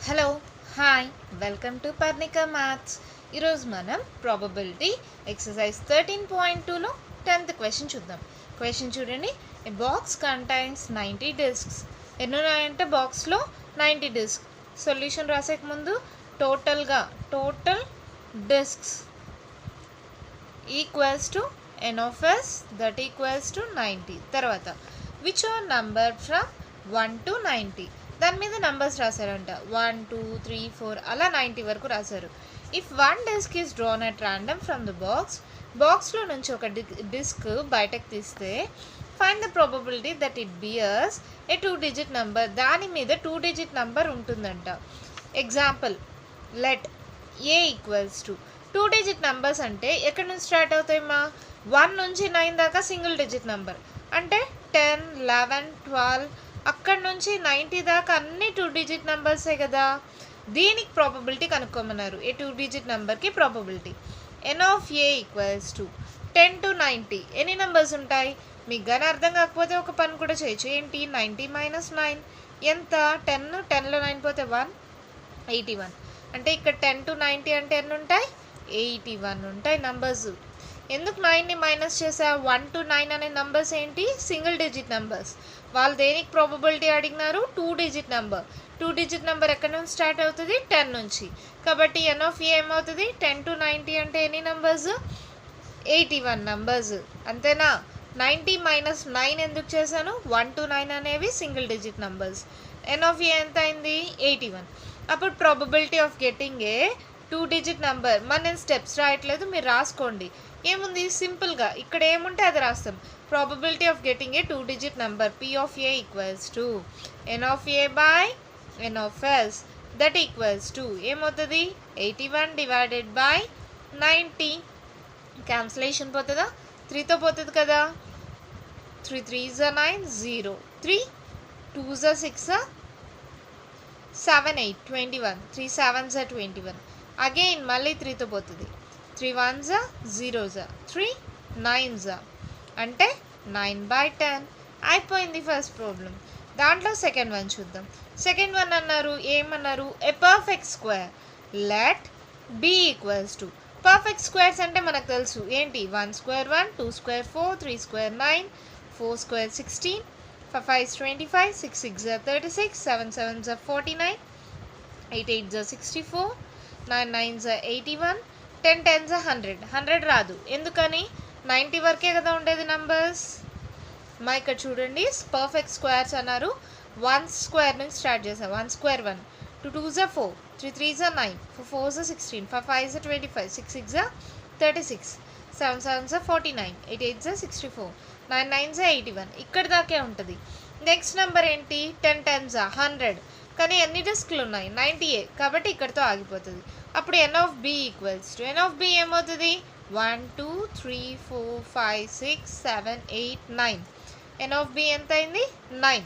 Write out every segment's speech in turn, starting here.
Hello hi welcome to Parnika maths. ఈరోజు మనం probability exercise 13.2లో 10th question చూద్దాం. క్వశ్చన్ చూడండి. ఏ బాక్స్ కంటైన్స్ 90 డిస్క్స్. ఎన్ని ఉన్నాయంటే బాక్స్లో 90 డిస్క్. సొల్యూషన్ రాసేక ముందు total discs equals to n of s that equals to 90. తర్వాత which are numbered from 1 to 90. దాని మీద నంబర్స్ రాశారంట. 1 2 3 4 అలా 90 వరకు రాశారు. If one disc is drawn at random from the బాక్స్లో నుంచి ఒక డిస్క్ బయటకు తీస్తే find the probability that it bears a 2 digit number. దాని మీద 2 డిజిట్ నంబర్ ఉంటుందంట. Example let A equals to 2 digit numbers అంటే ఎక్కడి నుంచి స్టార్ట్ అవుతాయి మా 1 నుంచి 9 దాకా సింగిల్ డిజిట్ నంబర్ అంటే 10 11 12 అక్కడ నుంచి 90 దాకా అన్ని 2 డిజిట్ నెంబర్సే కదా. దీనికి ప్రాబబిలిటీ కనుక్కోమన్నారు. ఏ 2 డిజిట్ నెంబర్కి probability. N of A equals to 10 to 90 ఎన్ని నెంబర్స్ ఉంటాయి? మీకు కానీ అర్థం కాకపోతే ఒక పని కూడా చేయొచ్చు. ఏంటి? 90 - 9 ఎంత? 10లో 9 పోతే 1 81. అంటే ఇక్కడ 10 to 90 అంటే ఎన్ని ఉంటాయి? 81 ఉంటాయి నంబర్స్. ఎందుకు 9ని మైనస్ చేసా? 1 to 9 అనే నంబర్స్ ఏంటి? Single digit numbers. వాళ్ళు దేనికి ప్రాబబిలిటీ అడిగినారు? 2 డిజిట్ నెంబర్. 2 డిజిట్ నెంబర్ ఎక్కడి నుంచి స్టార్ట్ అవుతుంది? 10 నుంచి. కాబట్టి ఎన్ ఆఫ్ ఏ ఏమవుతుంది? 10 to 90 అంటే ఎన్ని నంబర్స్? 81 నంబర్స్. అంతేనా? 90 - 9 ఎందుకు చేశాను? 1 to 9 అనేవి single digit numbers. N of A ఎంత అయింది? 81. అప్పుడు probability of getting a 2 digit number. నేను స్టెప్స్ రాయట్లేదు, మీరు రాసుకోండి. ఏముంది? సింపుల్గా ఇక్కడ ఏముంటే అది రాస్తాం. Probability of getting a 2 digit number P of A equals to n of A by n of S that equals to ఏమవుతుంది? 81 డివైడెడ్ బై 90. క్యాన్సిలేషన్ పోతుందా? 3తో పోతుంది కదా. 3 3s are 9 0 3 2s are 6 7 8 21 3 7s are 21. Again మళ్ళీ 3తో పోతుంది. 3 1s are 0s are 3 9s are అంటే 9/10 అయిపోయింది first problem. దాంట్లో second one చూద్దాం. సెకండ్ వన్ అన్నారు ఏమన్నారు? A perfect square let B equals to. Perfect squares అంటే మనకు తెలుసు ఏంటి? 1 square 1 2 square 4 3 square 9 4 square 16 5 5 25 6 6 36 7 7 49 8 8 64 9 9 81 10 10 100. 100 రాదు. ఎందుకని? 90 వరకే కదా ఉండేది నంబర్స్. మా ఇక్కడ చూడండి పర్ఫెక్ట్ స్క్వేర్స్ అన్నారు. 1 స్క్వేర్ నుంచి స్టార్ట్ చేసాం. 1 square 1 2 2s are 4 3 3s are 9 4 4s are 16 5 5s are 25 6 6s are 36 7 7s are 49 8 8s are 64 9 9s are 81. ఇక్కడ దాకే ఉంటుంది. నెక్స్ట్ నెంబర్ ఏంటి? 10 10s are 100. కానీ ఎన్ని డిస్క్లు ఉన్నాయి? 90 కాబట్టి ఇక్కడితో ఆగిపోతుంది. అప్పుడు n of B equals to n of B ఏమవుతుంది? 1 2 3 4 5 6 7 8 9. ఎన్ ఆఫ్ బి ఎంత అయింది? 9.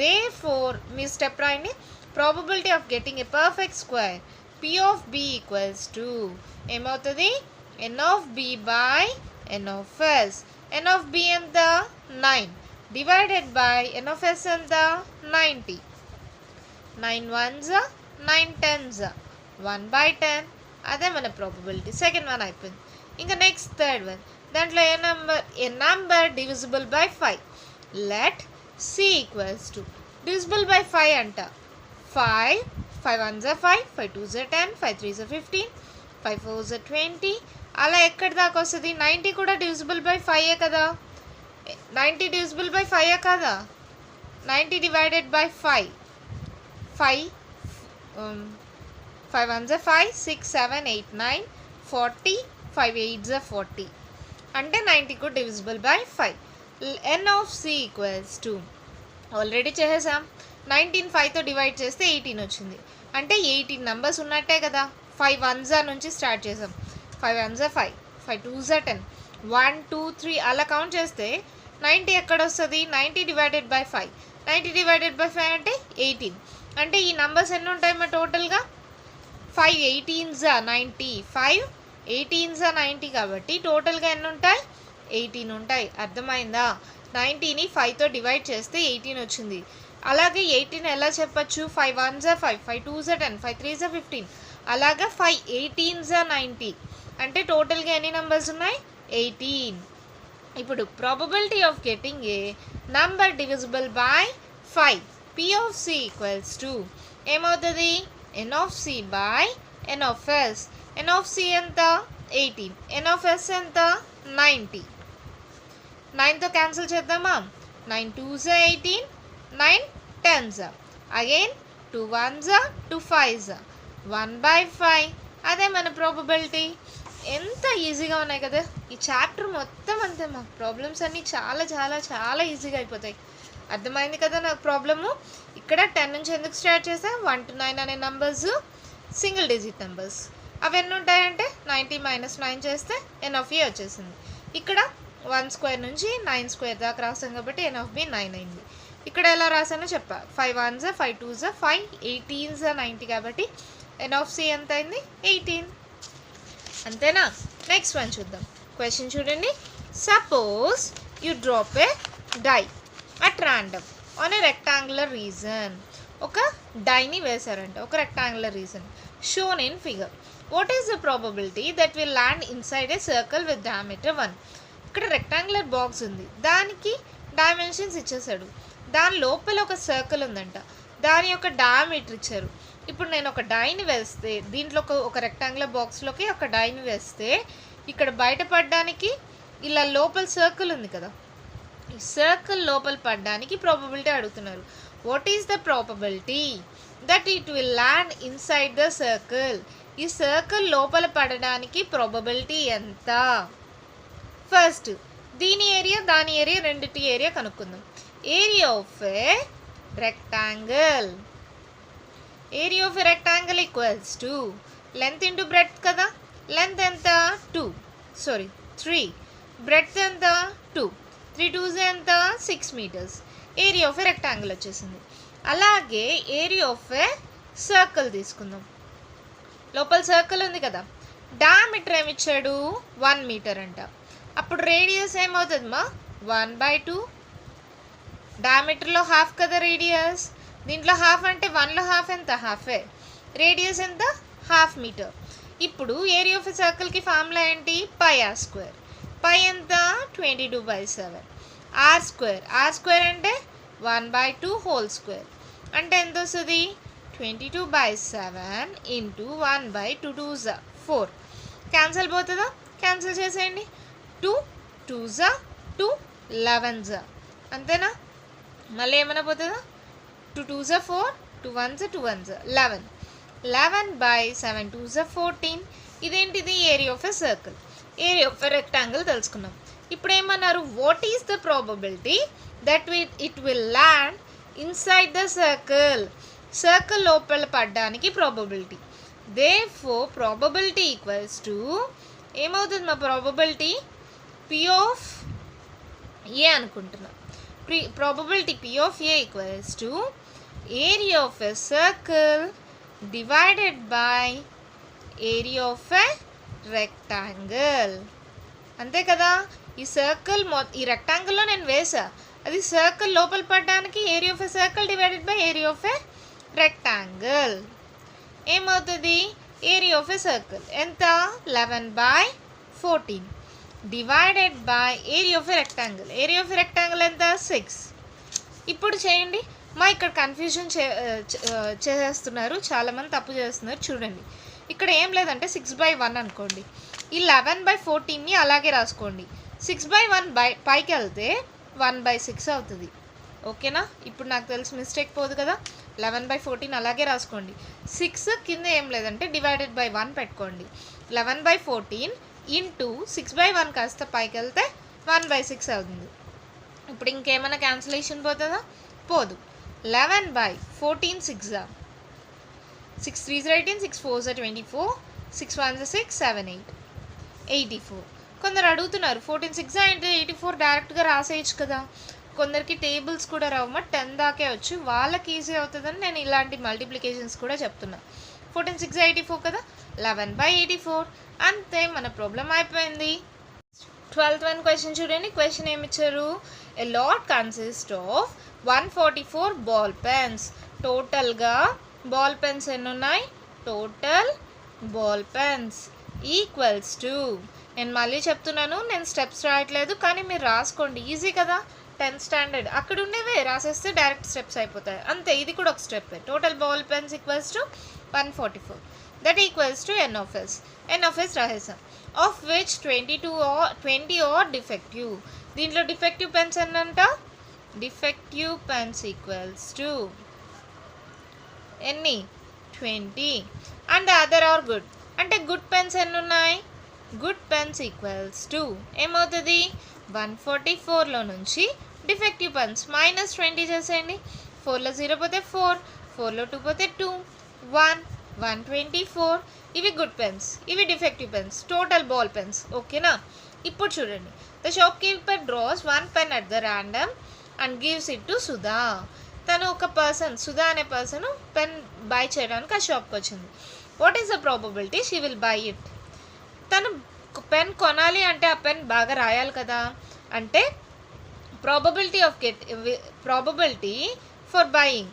Therefore మీ స్టెప్ రాయండి. Probability of getting a perfect square P of B equals to ఏమవుతుంది? N of B by n of S. N of B ఎంత? 9 divided by n of S ఎంత? 90. 9 1s 9 10s 1/10. అదే మన probability. Second one అయిపోయింది. ఇంకా next third one. దాంట్లో ఏ number divisible by 5 let C equals to. Divisible by 5 అంట. 5 5 1s 5 5 2s 10 5 3s 15 5 4s 20 అలా ఎక్కడి దాకా వస్తుంది? 90 కూడా డివిజిబుల్ బై 5 కదా. 90 డివిజిబుల్ బై 5 కదా. 90 డివైడెడ్ బై 5 5 5 1s 5 6 7 8 9 40 5 8s 40 అంటే 90 కూడా divisible by 5. N of C equals to already చేసేసాం. 19 5తో డివైడ్ చేస్తే 18 వచ్చింది. అంటే 18 నెంబర్స్ ఉన్నట్టే కదా. 5 1s నుంచి స్టార్ట్ చేసాం. 5 1s 5 5 2s 10 1 2 3 అలా కౌంట్ చేస్తే 90 ఎక్కడ వస్తుంది? 90 డివైడెడ్ బై 5. 90 డివైడెడ్ బై 5 అంటే 18. అంటే ఈ నంబర్స్ ఎన్ని ఉంటాయి మా టోటల్గా? 5 18s 90 5 18s 90 కాబట్టి టోటల్గా ఎన్ని ఉంటాయి? 18 ఉంటాయి. అర్థమైందా? 90ని 5తో డివైడ్ చేస్తే 18 వచ్చింది. అలాగే 18 ఎలా చెప్పచ్చు? 5 1s 5, 5 2s 10, 5 3s 15. అలాగా 5 18s 90. అంటే టోటల్గా ఎన్ని నెంబర్స్ ఉన్నాయి? 18. ఇప్పుడు probability of getting A number divisible by 5. P of C equals to ఏమవుతుంది? N of C by N of S. N of C ఎంత? 18. N of S ఎంత? 90. 9తో క్యాన్సిల్ చేద్దామా? 9 2s 18, 9 10s. Again 2 1s 2 5s, 1/5. అదే మన probability. ఎంత ఈజీగా ఉన్నాయి కదా. ఈ చాప్టర్ మొత్తం అంతే. మా ప్రాబ్లమ్స్ అన్నీ చాలా చాలా చాలా ఈజీగా అయిపోతాయి. అర్థమైంది కదా నాకు ప్రాబ్లము? ఇక్కడ 10 నుంచి ఎందుకు స్టార్ట్ చేసా? 1 to 9 అనే నంబర్స్ సింగిల్ డిజిట్ నెంబర్స్. అవి ఎన్ని ఉంటాయంటే 90 - 9 చేస్తే ఎన్ ఆఫ్ ఏ వచ్చేసింది. ఇక్కడ 1 స్క్వేర్ నుంచి 9 స్క్వేర్ దాకా రాసాం కాబట్టి ఎన్ ఆఫ్ బి 9 అయింది. ఇక్కడ ఎలా రాసానో చెప్పా. 5 1s 5 2s 5 18s 90 కాబట్టి ఎన్ ఆఫ్ సి ఎంత అయింది? 18. అంతేనా? నెక్స్ట్ వన్ చూద్దాం. క్వశ్చన్ చూడండి. Suppose you drop a die at random on a rectangular region. ఒక డైని వేశారంట, ఒక rectangular region shown in figure. What is the probability that will land inside a circle with diameter 1. ఇక్కడ rectangular box ఉంది, దానికి dimensions ఇచ్చేసాడు. దాని లోపల ఒక సర్కిల్ ఉందంట, దాని యొక్క డయామీటర్ ఇచ్చారు. ఇప్పుడు నేను ఒక డైని వేస్తే, దీంట్లో ఒక రెక్టాంగులర్ బాక్స్లోకి ఒక డైని వేస్తే, ఇక్కడ బయటపడడానికి ఇలా లోపల సర్కిల్ ఉంది కదా, ఈ సర్కిల్ లోపల పడడానికి ప్రాబబిలిటీ అడుగుతున్నారు. What is the probability that it will land inside the circle. ఈ సర్కిల్ లోపల పడడానికి ప్రాబబిలిటీ ఎంత? ఫస్ట్ దీని ఏరియా దాని ఏరియా రెండిటి ఏరియా కనుక్కుందాం. Area of a rectangle, area of a rectangle equals to length into breadth కదా. లెంత్ ఎంత? 3. బ్రెడ్త్ ఎంత? 2. 3 2s ఎంత? 6 meters. Area of a rectangle వచ్చేసింది. అలాగే ఏరియా ఆఫ్ ఏ సర్కిల్ తీసుకుందాం. లోపల సర్కిల్ ఉంది కదా, డయామీటర్ ఏమిచ్చాడు? 1 meter అంట. అప్పుడు రేడియస్ ఏమవుతుంది మా? 1/2. డయామీటర్లో హాఫ్ కదా రేడియస్, దీంట్లో హాఫ్ అంటే 1లో హాఫ్ ఎంత? హాఫే. రేడియస్ ఎంత? ½ meter. ఇప్పుడు ఏరియా ఆఫ్ సర్కిల్కి ఫార్ములా ఏంటి? πr². పై ఎంత? 22/7. r² అంటే 1/2 హోల్ స్క్వేర్. అంటే ఎంత వస్తుంది? 22/7 ఇంటూ 1/2 2s 4. క్యాన్సిల్ పోతుందా? క్యాన్సిల్ చేసేయండి. 2 2s 2 11s. అంతేనా? మళ్ళీ ఏమైనా పోతుందా? 2 2s 4, 2 1s 2 1s 11. 11/7 2s 14. ఇదేంటిది? Area of a circle. Area of a rectangle తెలుసుకున్నాం. ఇప్పుడు ఏమన్నారు? What is the probability that it will land inside the circle. Circle లోపల పడడానికి probability. Therefore probability equals to ఏమవుతుంది మా ప్రాబబిలిటీ? P of A అనుకుంటున్నా. Probability P of A equals to area of a circle divided by area of a rectangle. అంతే కదా. ఈ circle ఈ రెక్టాంగిల్లో నేను వేసా, అది సర్కిల్ లోపల పడడానికి area of a circle divided by area of a rectangle. ఏమవుతుంది? ఏరియా ఆఫ్ ఎ సర్కిల్ ఎంత? 11/14 divided by area of a rectangle. Area of a rectangle ఎంత? 6. ఇప్పుడు చేయండి మా. ఇక్కడ కన్ఫ్యూజన్ చేసేస్తున్నారు చాలామంది, తప్పు చేస్తున్నారు. చూడండి, ఇక్కడ ఏం లేదంటే 6/1 అనుకోండి. ఈ 11/14ని అలాగే రాసుకోండి. 6/1 పైకి వెళ్తే 1/6 అవుతుంది. ఓకేనా? ఇప్పుడు నాకు తెలిసి మిస్టేక్ పోదు కదా. 11/14 అలాగే రాసుకోండి. 6 కింద ఏం లేదంటే డివైడెడ్ బై 1 పెట్టుకోండి. 11/14 ఇంటూ 6/1 కాస్త పైకి వెళ్తే 1/6 అవుతుంది. ఇప్పుడు ఇంకేమైనా క్యాన్సిలేషన్ పోతుందా? పోదు. 11/14 6 6 3s 18, 6 4s 24, 6 1s 6, 7 8 84. కొందరు అడుగుతున్నారు 14 6 అంటే 84 డైరెక్ట్గా రాసేయచ్చు కదా. కొందరికి టేబుల్స్ కూడా రావమ్మా, 10 దాకే వచ్చు, వాళ్ళకి ఈజీ అవుతుందని నేను ఇలాంటి మల్టిప్లికేషన్స్ కూడా చెప్తున్నా. 14 6 84 కదా, 11/84. అంతే, మన ప్రాబ్లం అయిపోయింది. 12th one క్వశ్చన్ చూడండి. క్వశ్చన్ ఏమి ఇచ్చారు? A lot consist of 144 ball pens. టోటల్గా బాల్ పెన్స్ ఎన్ని ఉన్నాయి? Total ball pens equals to, నేను మళ్ళీ చెప్తున్నాను, నేను స్టెప్స్ రాయట్లేదు కానీ మీరు రాసుకోండి, ఈజీ కదా. 10th స్టాండర్డ్ అక్కడ ఉండేవే రాసేస్తే డైరెక్ట్ స్టెప్స్ అయిపోతాయి అంతే. ఇది కూడా ఒక step. Total ball pens equals to 144. That equals to n of S రాసేసాం. Of which 20 are defective. దీంట్లో డిఫెక్టివ్ పెన్స్ ఎన్నంట? డిఫెక్టివ్ పెన్స్ ఈక్వల్స్ టు ఎన్ని? 20. And other are good. అంటే గుడ్ పెన్స్ ఎన్ని ఉన్నాయి? గుడ్ పెన్స్ ఈక్వల్స్ టు ఏమవుతుంది? 144లో నుంచి defective pens -20 చేసేయండి. 4లో 0 పోతే 4, 4లో 2 పోతే 2, 1, 124. ఇవి గుడ్ పెన్స్, ఇవి defective pens, total ball pens. ఓకేనా? ఇప్పుడు చూడండి, the shop keeper draws 1 pen at the random and gives it to Sudha. తను ఒక పర్సన్, సుధా అనే పర్సన్ పెన్ బై చేయడానికి ఆ షాప్కి వచ్చింది. What is the probability she will buy it? తను పెన్ కొనాలి అంటే ఆ పెన్ బాగా రాయాలి కదా. అంటే probability for buying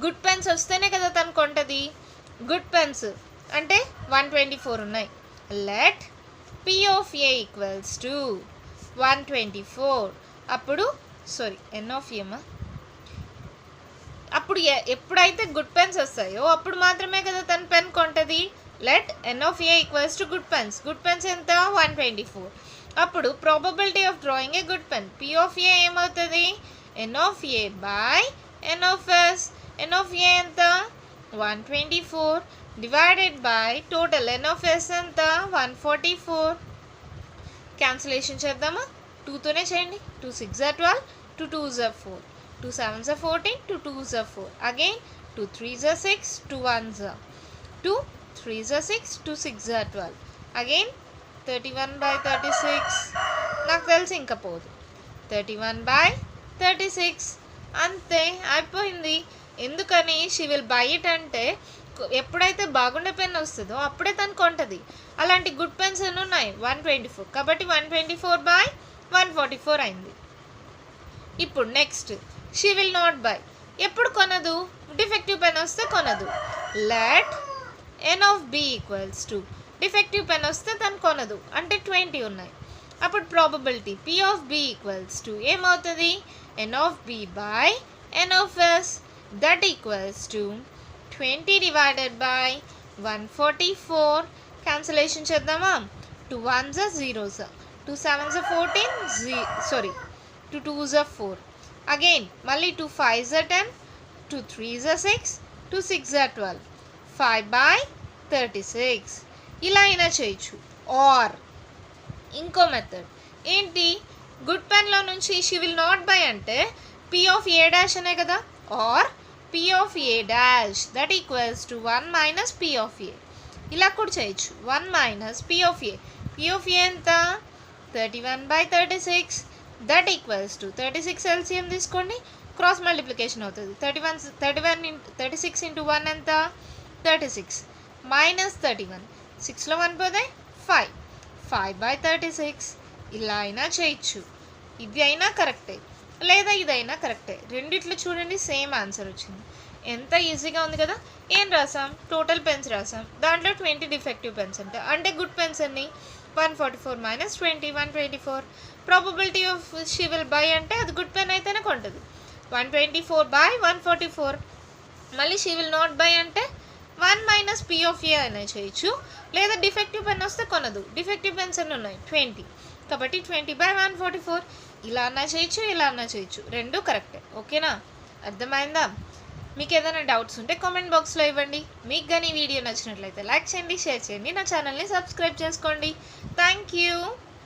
good pens వస్తేనే కదా తను కొంటది. గుడ్ పెన్స్ అంటే 124 ఉన్నాయి. Let P of A equals to 124. అప్పుడు ఎన్ ఆఫ్ ఏమా, అప్పుడు ఎప్పుడైతే గుడ్ పెన్స్ వస్తాయో అప్పుడు మాత్రమే కదా తను పెన్ కొంటది. Let n of A equals to good pens. Good pens ఎంత? 124. అప్పుడు probability of drawing a good pen, P of A ఏమవుతుంది? N of A by n of S. N of A ఎంత? 124 divided by total n of S ఎంత? 144. Cancellation చేద్దామా? 2తోనే చేయండి. 2 6 12, 2 2 4, 2 7 14, 2 2 4. Again 2 3 6, 2 1 2, 3 6, 2 6 12. Again 31/36. నాకు తెలిసి ఇంకా పోదు. 31/36 అంతే, అయిపోయింది. ఎందుకని? షీ విల్ బై ఇట్ అంటే ఎప్పుడైతే బాగుండే పెన్ వస్తుందో అప్పుడే తను కొంటది. అలాంటి గుడ్ పెన్స్ ఎన్ని ఉన్నాయి? 124. కాబట్టి 124/144 అయింది. ఇప్పుడు next, she will not buy. ఎప్పుడు కొనదు? డిఫెక్టివ్ పెన్ వస్తే కొనదు. Let n of B equals to, defective pen వస్తే తను కొనదు అంటే 20 ఉన్నాయి. అప్పుడు probability P of B equals to ఏమవుతుంది? N of B by n of S. That equals to 20 divided by 144. Cancellation చేద్దామా? 2 1s 0s, 2 7s 14, 2 2s 4. Again మళ్ళీ 2 5s 10, 2 3s 6, 2 6 12, 5/36. ఇలా అయినా చేయొచ్చు. ఆర్ ఇంకో మెథడ్ ఏంటి? గుడ్ పెన్లో నుంచి షీ విల్ నాట్ బై అంటే పి ఆఫ్ ఏ డాష్ అనే కదా. Or P of A dash that equals to 1 minus P of A. ఇలా కూడా చేయొచ్చు. 1 minus P of A. P of A ఎంత? 31/36. దట్ ఈక్వల్స్ టు 36 ఎల్సిఎం తీసుకోండి, cross multiplication అవుతుంది. 36 into 1 ఎంత? 36 మైనస్ 31. 6లో 1 పోతే 5. 5/36. ఇలా అయినా చేయొచ్చు. ఇది అయినా కరెక్టే లేదా ఇదైనా కరెక్టే. రెండిట్లో చూడండి సేమ్ ఆన్సర్ వచ్చింది. ఎంత ఈజీగా ఉంది కదా. ఏం రాసాం? టోటల్ పెన్స్ రాసాం. దాంట్లో 20 డిఫెక్టివ్ పెన్స్ అంటే గుడ్ పెన్స్ అన్ని 144 minus 20 124. Probability of she will buy అంటే అది గుడ్ పెన్ అయితేనే కొంటుంది. 124/144. మళ్ళీ షీ విల్ నాట్ బై అంటే 1 మైనస్ పి ఆఫ్ ఏ అయినా చేయొచ్చు, లేదా డిఫెక్టివ్ పెన్ వస్తే కొనదు. డిఫెక్టివ్ పెన్స్ ఎన్ని ఉన్నాయి? 20. కాబట్టి 20/144. ఇలా అన్నా చేయొచ్చు, ఇలా అన్నా చేయొచ్చు, రెండు కరెక్టే. ఓకేనా? అర్థమైందా? మీకు ఏదైనా డౌట్స్ ఉంటే కామెంట్ బాక్స్లో ఇవ్వండి. మీకు కానీ వీడియో నచ్చినట్లయితే లైక్ చేయండి, షేర్ చేయండి, నా ఛానల్ని సబ్స్క్రైబ్ చేసుకోండి. Thank you.